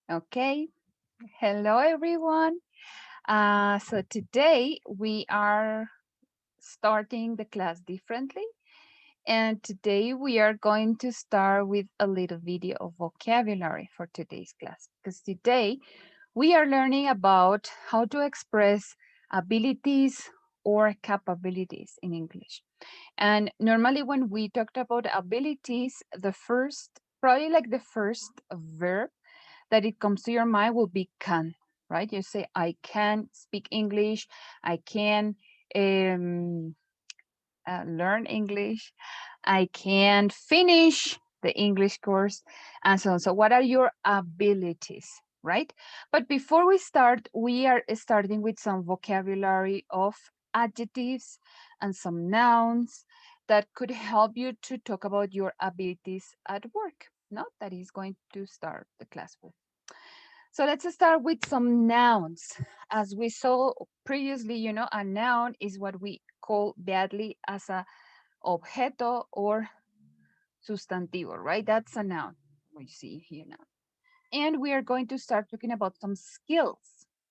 Okay. Hello, everyone. So today we are starting the class differently. And today we are going to start with a little video of vocabulary for today's class. Because today we are learning about how to express abilities or capabilities in English. And normally when we talked about abilities, probably like the first verb that it comes to your mind will be can, right? You say, I can speak English, I can um, learn English, I can finish the English course, and so on. So, what are your abilities, right? But before we start, we are starting with some vocabulary of adjectives and some nouns that could help you to talk about your abilities at work. No, that is going to start the class with. So let's start with some nouns. As we saw previously, a noun is what we call badly as a objeto or sustantivo, right? That's a noun. We see here now. And we are going to start talking about some skills,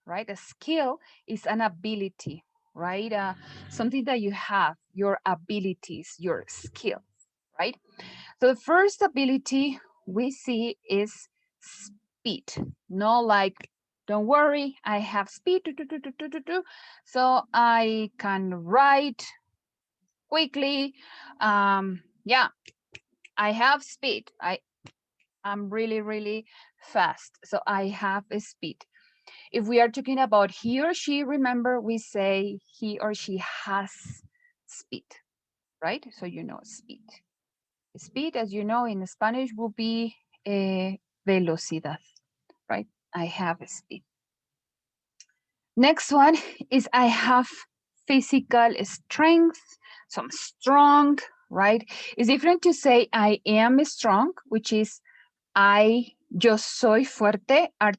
right? A skill is an ability, right? Something that you have, your abilities, your skills, right? So the first ability we see is speed. No, like, don't worry, I have speed. So I can write quickly. Yeah, I have speed. I'm really, really fast. So I have a speed. If we are talking about he or she, remember we say he or she has speed, right? So speed. Speed, as you know, in Spanish will be velocidad, right? I have speed. Next one is I have physical strength. So I'm strong, right? It's different to say I am strong, which is yo soy fuerte, or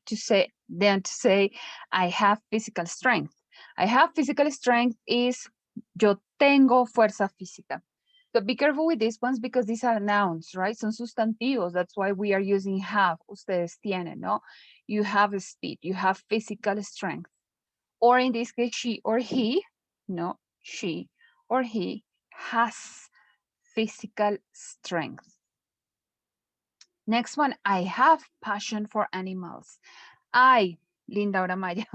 than to say I have physical strength. I have physical strength is yo tengo fuerza física. So be careful with these ones because these are nouns, right? Son sustantivos. That's why we are using have. Ustedes tienen, ¿no? You have speed. You have physical strength. Or in this case, she or he, no, she or he has physical strength. Next one, I have passion for animals. Linda Oramaya,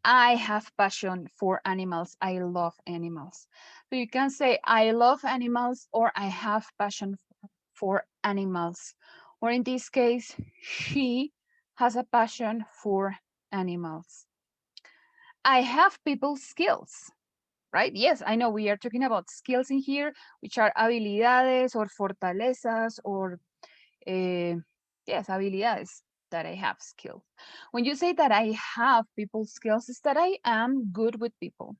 I have passion for animals. I love animals. So you can say I love animals or I have passion for animals. Or in this case, she has a passion for animals. I have people skills, right? Yes, I know we are talking about skills in here, which are habilidades or fortalezas or yes, habilidades that I have skills. When you say that I have people skills, is that I am good with people.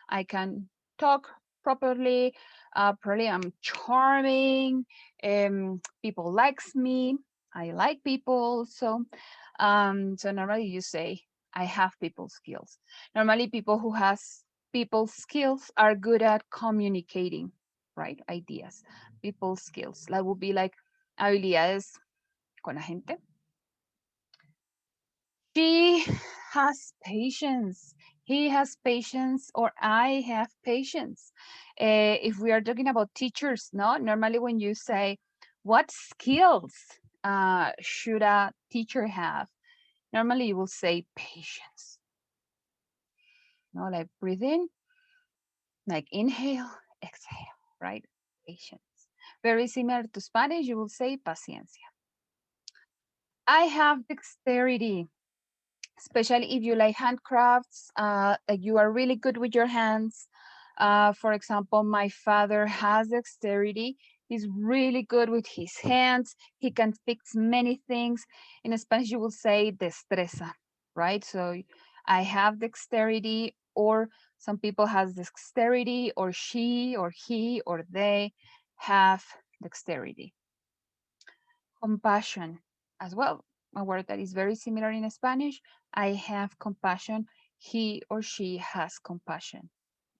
I can talk properly. Probably I'm charming. People likes me. I like people. So normally you say I have people skills. Normally people who has people skills are good at communicating, right? Ideas, people skills. That would be like habilidades con la gente. She has patience. He has patience, or I have patience. If we are talking about teachers, no, normally when you say, what skills should a teacher have? Normally you will say patience. No, like breathe in, like inhale, exhale, right? Patience. Very similar to Spanish, you will say paciencia. I have dexterity, especially if you like handcrafts, like you are really good with your hands. For example, my father has dexterity. He's really good with his hands. He can fix many things. In Spanish, you will say destreza, right? So I have dexterity, or some people has dexterity, or she, or he, or they have dexterity. Compassion as well, a word that is very similar in Spanish. I have compassion. He or she has compassion.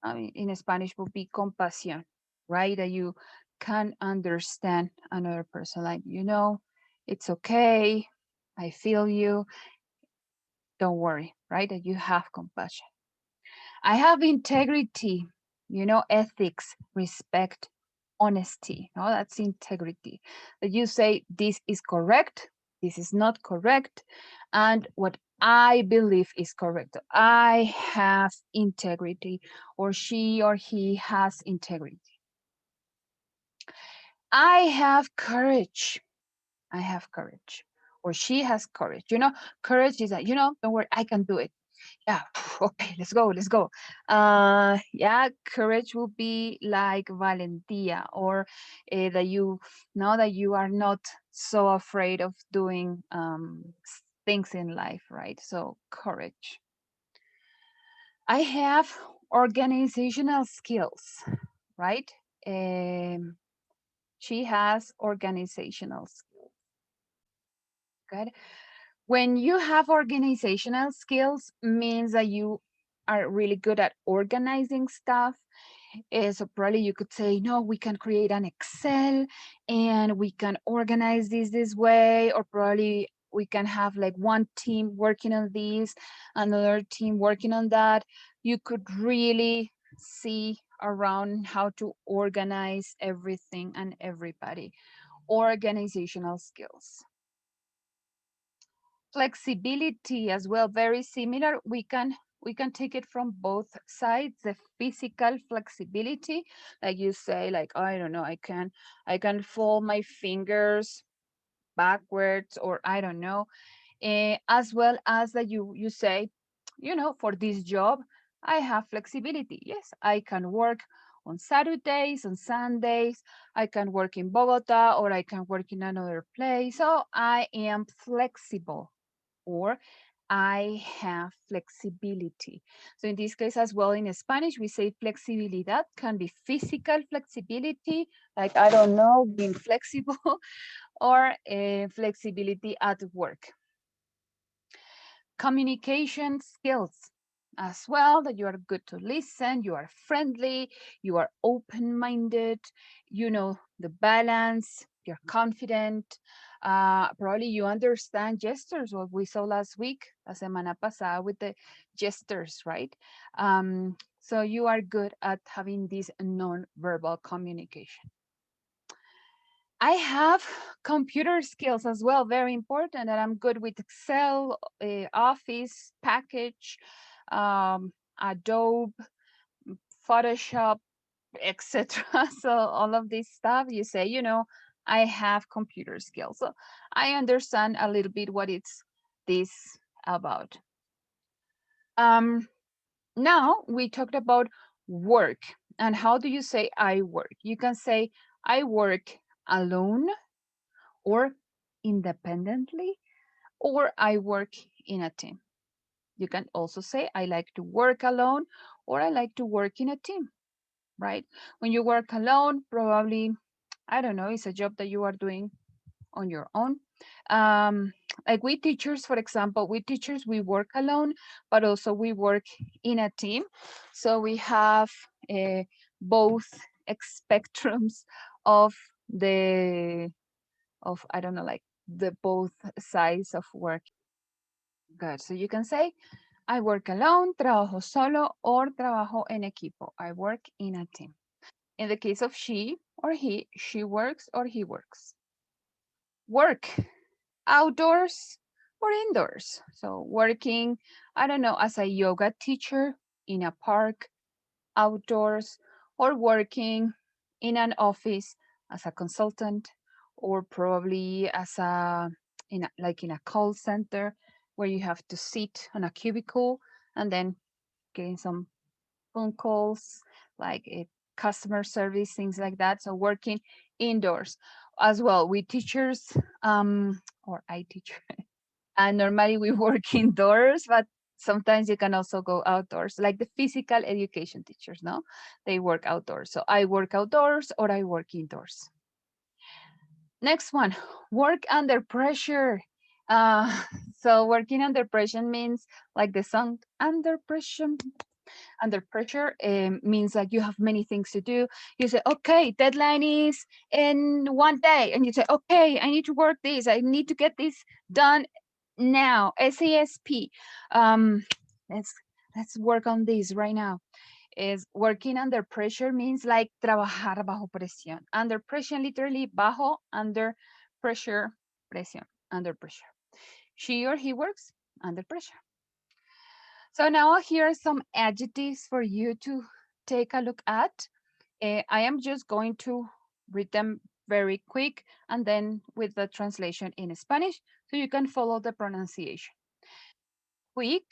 I mean, in Spanish would be compasión, right? That you can understand another person. Like, it's okay. I feel you. Don't worry, right? That you have compassion. I have integrity, ethics, respect, honesty. No, that's integrity. That you say this is correct, this is not correct, and what I believe is correct. I have integrity, or she or he has integrity. I have courage. I have courage. Or she has courage. Courage is that, don't worry, I can do it. Yeah, okay, let's go. Yeah, courage will be like valentía, or that you know that you are not so afraid of doing things in life, right? So courage. I have organizational skills, right? Um, she has organizational skills. Good. When you have organizational skills, means that you are really good at organizing stuff. So probably you could say, no, we can create an Excel and we can organize this way, or probably we can have like one team working on this, another team working on that. You could really see around how to organize everything and everybody. Organizational skills. Flexibility as well, very similar. We can take it from both sides. The physical flexibility, like you say, like, I don't know, I can fold my fingers backwards, or I don't know, as well as that you say, for this job I have flexibility. Yes, I can work on Saturdays, on Sundays. I can work in Bogota, or I can work in another place. So I am flexible, or I have flexibility. So in this case as well, in Spanish, we say flexibilidad can be physical flexibility, like, I don't know, being flexible, or flexibility at work. Communication skills as well, that you are good to listen, you are friendly, you are open-minded, you know the balance, you're confident. Probably you understand gestures, what we saw last week, la semana pasada, with the gestures, right? So you are good at having this non-verbal communication. I have computer skills as well, very important, and I'm good with Excel, Office, Package, Adobe, Photoshop, etc. So all of this stuff, you say, I have computer skills. So I understand a little bit what it's this about. Um, Now we talked about work, and how do you say I work? You can say I work alone, or independently, or I work in a team. You can also say I like to work alone, or I like to work in a team, right? When you work alone, probably, I don't know, it's a job that you are doing on your own. Um, like we teachers, for example, we teachers, we work alone, but also we work in a team. So we have both spectrums of the I don't know, like the both sides of work. Good. So you can say, I work alone, trabajo solo, or trabajo en equipo. I work in a team. In the case of she or he, she works or he works. Work outdoors or indoors. So working, I don't know, as a yoga teacher in a park, outdoors, or working in an office as a consultant, or probably as like in a call center, where you have to sit on a cubicle and then getting some phone calls, like customer service, things like that. So working indoors as well. We teachers, or I teach, and normally we work indoors, but sometimes you can also go outdoors, like the physical education teachers, no? They work outdoors. So I work outdoors, or I work indoors. Next one, work under pressure. Uh, so working under pressure means, like the song, under pressure. Under pressure means that you have many things to do. You say, okay, deadline is in one day. And you say, okay, I need to work this. I need to get this done Now, SASP. Um, let's let's work on this right now. Is working under pressure means like trabajar bajo presión. Under pressure, literally bajo, under pressure, presión, under pressure. She or he works under pressure. So now here are some adjectives for you to take a look at. I am just going to read them very quick and then with the translation in Spanish so you can follow the pronunciation. Quick,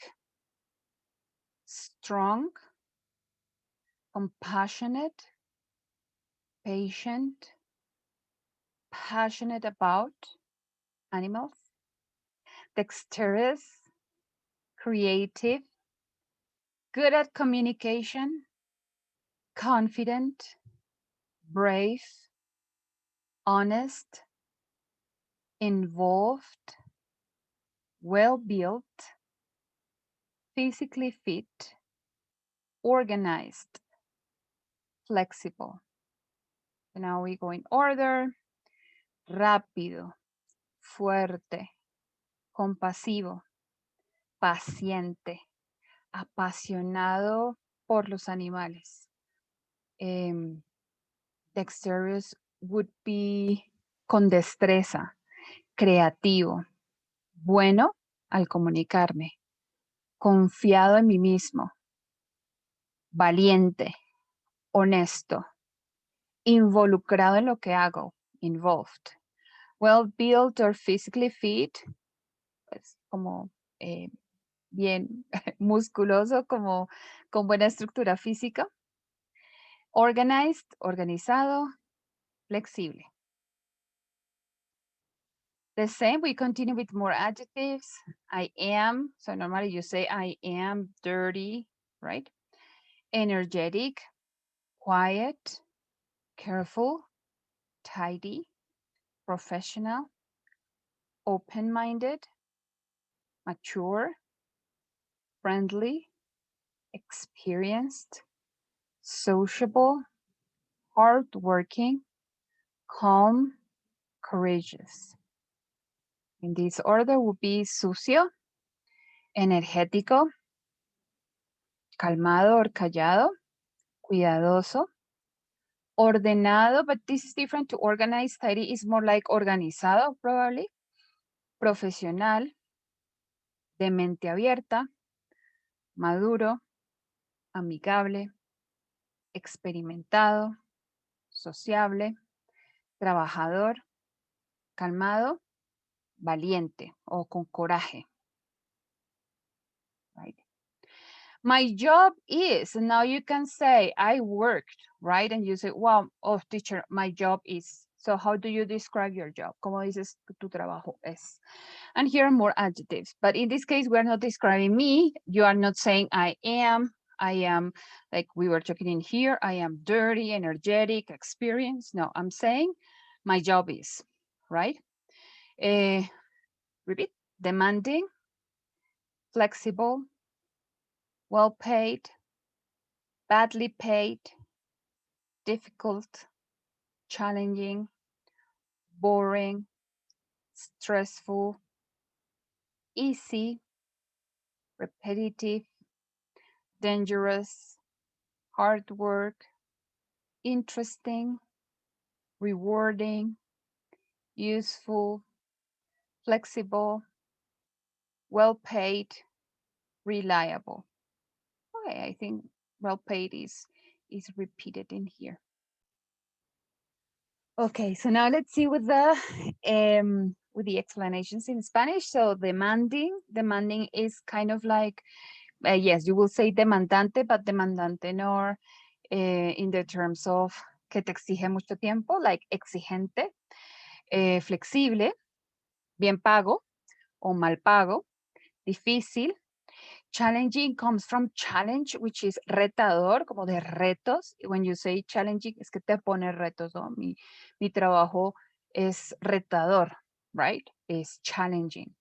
strong, compassionate, patient, passionate about animals, dexterous, creative, good at communication, confident, brave, honest, involved, well built, physically fit, organized, flexible. So now we go in order. Rápido, fuerte, compasivo, paciente, apasionado por los animales. Em, dexterous would be con destreza, creativo, bueno al comunicarme, confiado en mí mismo, valiente, honesto, involucrado en lo que hago, involved, well built or physically fit, pues como bien musculoso, como con buena estructura física, organized, organizado, flexible. The same, we continue with more adjectives. I am, so normally you say I am dirty, right? Energetic, quiet, careful, tidy, professional, open-minded, mature, friendly, experienced, sociable, hardworking, calm, courageous. In this order would be sucio, energético, calmado or callado, cuidadoso, ordenado, but this is different to organized. Tidy is more like organizado, probably. Profesional, de mente abierta, maduro, amigable, experimentado, sociable, trabajador, calmado, valiente o con coraje. Right? My job is, now you can say, I worked, right? And you say, wow, oh, teacher, my job is. So how do you describe your job? ¿Cómo dices tu trabajo es? And here are more adjectives. But in this case, we're not describing me. You are not saying I am, like we were talking in here, I am dirty, energetic, experienced. No, I'm saying my job is, right? Repeat, demanding, flexible, well paid, badly paid, difficult, challenging, boring, stressful, easy, repetitive, dangerous, hard work, interesting, rewarding, useful, flexible, well paid, reliable. Okay, I think well paid is repeated in here. Okay, so now let's see with the explanations in Spanish. So demanding is kind of like yes, you will say demandante, but demandante no in the terms of que te exige mucho tiempo, like exigente, flexible, bien pago o mal pago, difícil. Challenging comes from challenge, which is retador, como de retos. When you say challenging, es que te pone retos, ¿no? Mi trabajo es retador, right? Is challenging.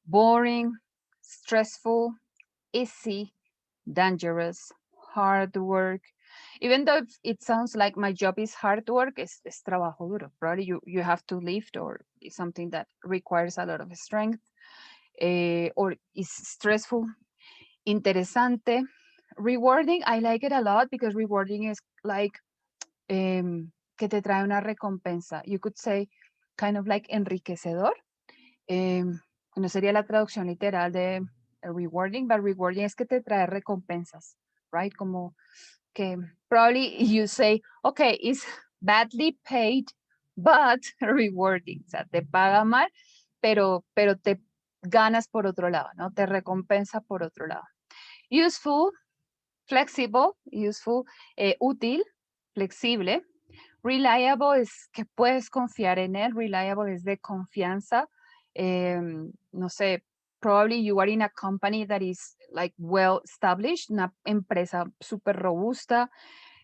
Boring, stressful, easy, dangerous, hard work. Even though it sounds like my job is hard work, es trabajo duro. Probably you have to lift or something that requires a lot of strength. or is stressful. Interesante. Rewarding, I like it a lot because rewarding is like que te trae una recompensa. You could say kind of like enriquecedor. No sería la traducción literal de rewarding, but rewarding es que te trae recompensas, right? Como que probably you say, okay, it's badly paid, but rewarding. O sea, te paga mal, pero te ganas por otro lado, ¿no? Te recompensa por otro lado. Useful, flexible, useful, útil, flexible. Reliable es que puedes confiar en él. Reliable es de confianza. No sé, probably you are in a company that is like well established, una empresa súper robusta,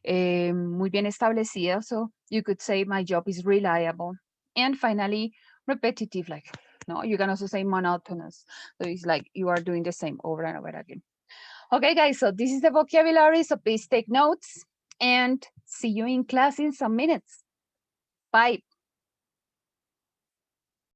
muy bien establecida. So you could say my job is reliable. And finally, repetitive, like, no, you can also say monotonous. So it's like you are doing the same over and over again. Okay, guys, so this is the vocabulary. So please take notes and see you in class in some minutes. Bye.